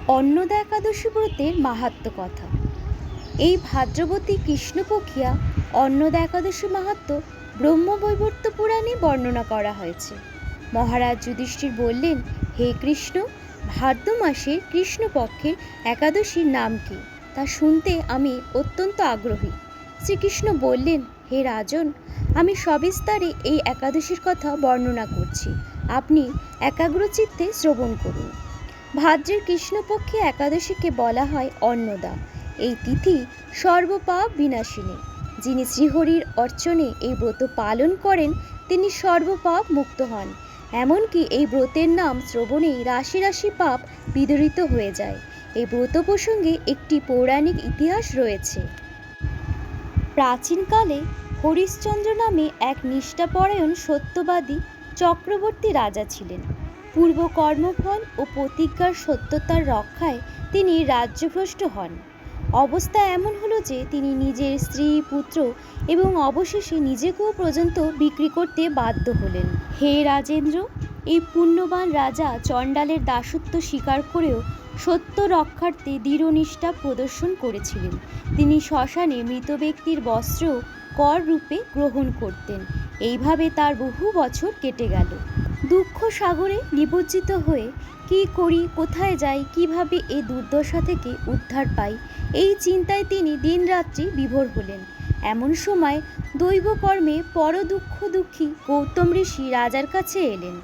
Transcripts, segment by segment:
অন্নদা একাদশী ব্রতের মাহাত্ম্য কথা। এই ভাদ্রবতী কৃষ্ণপক্ষিয়া অন্নদা একাদশী মাহাত্ম্য ব্রহ্মবৈবর্ত পুরাণে বর্ণনা করা হয়েছে। মহারাজ যুধিষ্ঠির বললেন, হে কৃষ্ণ, ভাদ্র মাসের কৃষ্ণপক্ষের একাদশীর নাম কি তা শুনতে আমি অত্যন্ত আগ্রহী। শ্রীকৃষ্ণ বললেন, হে রাজন, আমি সবিস্তারে এই একাদশীর কথা বর্ণনা করছি, আপনি একাগ্রচিত্তে শ্রবণ করুন। ভাদ্রের কৃষ্ণপক্ষে একাদশীকে বলা হয় অন্নদা। এই তিথি সর্বপাপ বিনাশিনী। যিনি শ্রীহরির অর্চনে এই ব্রত পালন করেন তিনি সর্বপাপ মুক্ত হন। এমনকি এই ব্রতের নাম শ্রবণেই রাশি রাশি পাপ বিদরিত হয়ে যায়। এই ব্রত প্রসঙ্গে একটি পৌরাণিক ইতিহাস রয়েছে। প্রাচীনকালে হরিশ্চন্দ্র নামে এক নিষ্ঠাপরায়ণ সত্যবাদী চক্রবর্তী রাজা ছিলেন। পূর্ব কর্মফল ও প্রতিজ্ঞার সত্যতার রক্ষায় তিনি রাজ্যভ্রষ্ট হন। অবস্থা এমন হলো যে তিনি নিজের স্ত্রী, পুত্র এবং অবশেষে নিজেকেও পর্যন্ত বিক্রি করতে বাধ্য হলেন। হে রাজেন্দ্র, এই পুণ্যবান রাজা চণ্ডালের দাসত্ব স্বীকার করেও সত্য রক্ষার্থে দৃঢ়নিষ্ঠা প্রদর্শন করেছিলেন। তিনি শ্মশানে মৃত ব্যক্তির বস্ত্র কর রূপে গ্রহণ করতেন। এইভাবে তার বহু বছর কেটে গেল। দুঃখ সাগরে নিমজ্জিত হয়ে কী করি, কোথায় যাই, কিভাবে এই দুর্দশা থেকে উদ্ধার পাই, এই চিন্তায় তিনি দিনরাত্রি বিভোর হলেন। এমন সময় দৈবকর্মে দুঃখী গৌতম ঋষি রাজার কাছে এলেন।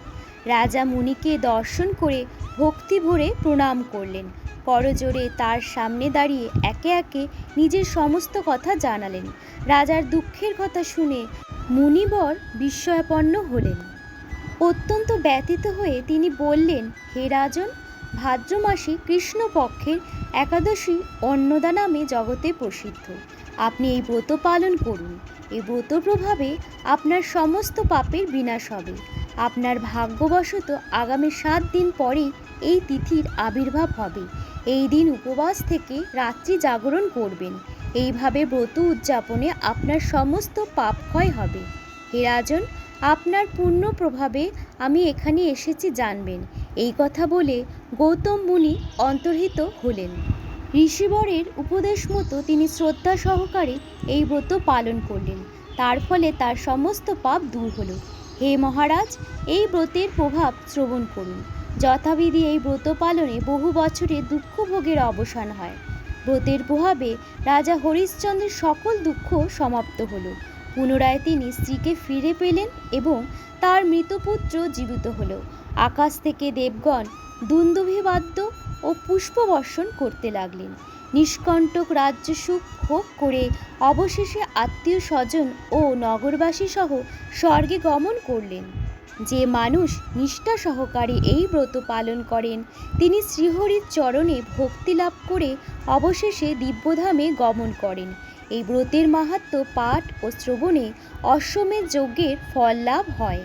রাজা মুনিকে দর্শন করে ভক্তি ভরে প্রণাম করলেন। করজোড়ে তার সামনে দাঁড়িয়ে একে একে নিজের সমস্ত কথা জানালেন। রাজার দুঃখের কথা শুনে মুনিবর বিস্ময়াপন্ন হলেন। অত্যন্ত ব্যথিত হয়ে তিনি বললেন, হে রাজন, ভাদ্র মাসে কৃষ্ণপক্ষের একাদশী অন্নদা নামে জগতে প্রসিদ্ধ। আপনি এই ব্রত পালন করুন। এই ব্রত প্রভাবে আপনার সমস্ত পাপের বিনাশ হবে। আপনার ভাগ্যবশত আগামী 7 দিন পরেই এই তিথির আবির্ভাব হবে। এই দিন উপবাস থেকে রাত্রি জাগরণ করবেন। এইভাবে ব্রত উদযাপনে আপনার সমস্ত পাপ ক্ষয় হবে। হে রাজন, আপনার পূর্ণ প্রভাবে আমি এখানে এসেছি জানবেন। এই কথা বলে গৌতম মুনি অন্তর্হিত হলেন। ঋষিবরের উপদেশ মতো তিনি শ্রদ্ধা সহকারে এই ব্রত পালন করলেন। তার ফলে তার সমস্ত পাপ দূর হলো। হে মহারাজ, এই ব্রতের প্রভাব শ্রবণ করুন। যথাবিধি এই ব্রত পালনে বহু বছরের দুঃখ ভোগের অবসান হয়। ব্রতের প্রভাবে রাজা হরিশ্চন্দ্রের সকল দুঃখ সমাপ্ত হলো। পুনরায় তিনি স্ত্রীকে ফিরে পেলেন এবং তার মৃতপুত্র জীবিত হল। আকাশ থেকে দেবগণ দুন্দুভিবাদ্য ও পুষ্পবর্ষণ করতে লাগলেন। নিষ্কণ্টক রাজ্য সুখ ভোগ করে অবশেষে আত্মীয় স্বজন ও নগরবাসী সহ স্বর্গে গমন করলেন। যে মানুষ নিষ্ঠা সহকারে এই ব্রত পালন করেন তিনি শ্রীহরির চরণে ভক্তি লাভ করে অবশেষে দিব্যধামে গমন করেন। এই ব্রতের মাহাত্ম্য পাঠ ও শ্রবণে অশ্বমেধ যজ্ঞের ফল লাভ হয়।